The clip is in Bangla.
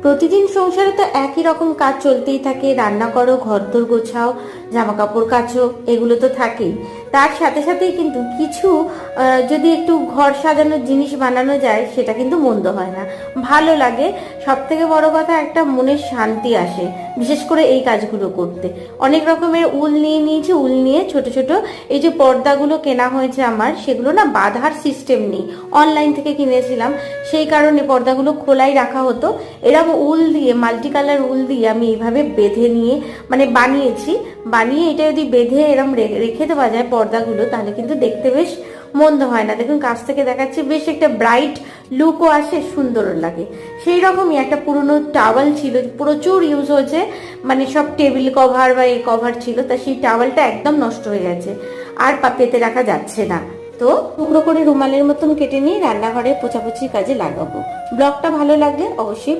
প্রতিদিন সংসারে তো একই রকম কাজ চলতেই থাকে, রান্না করো, ঘরদোর গোছাও, জামা কাপড় কাচো, এগুলো তো থাকেই। তার সাথে সাথেই কিন্তু কিছু যদি একটু ঘর সাজানোর জিনিস বানানো যায় সেটা কিন্তু মন্দ হয় না, ভালো লাগে। সব থেকে বড় কথা একটা মনের শান্তি আসে বিশেষ করে এই কাজগুলো করতে। অনেক রকমের উল নিয়ে নিয়েছি, উল নিয়ে ছোট ছোট এই যে পর্দাগুলো কেনা হয়েছে আমার, সেগুলো না বাঁধার সিস্টেম নেই, অনলাইন থেকে কিনেছিলাম, সেই কারণে পর্দাগুলো খোলাই রাখা হতো। এরকম উল দিয়ে, মাল্টি কালার উল দিয়ে আমি এইভাবে বেঁধে নিয়ে মানে বানিয়েছি। বানিয়ে এটা যদি বেঁধে এরকম রেখে দেওয়া যায় পর্দাগুলো, তাহলে কিন্তু দেখতে বেশ মন্দ হয় না। দেখুন কাছ থেকে দেখাচ্ছি, বেশ একটা ব্রাইট লুকও আসে, সুন্দরও লাগে। সেই রকমই একটা পুরনো টাওয়াল ছিল, প্রচুর ইউজ হয়েছে, মানে সব টেবিল কভার বা এই কভার ছিল, তা সেই টাওয়ালটা একদম নষ্ট হয়ে গেছে, আর পেতে রাখা যাচ্ছে না। তো টুকরো করে রুমালের মতন কেটে নিয়ে রান্নাঘরে পোছাপুছির কাজে লাগাবো। ব্লগটা ভালো লাগলে অবশ্যই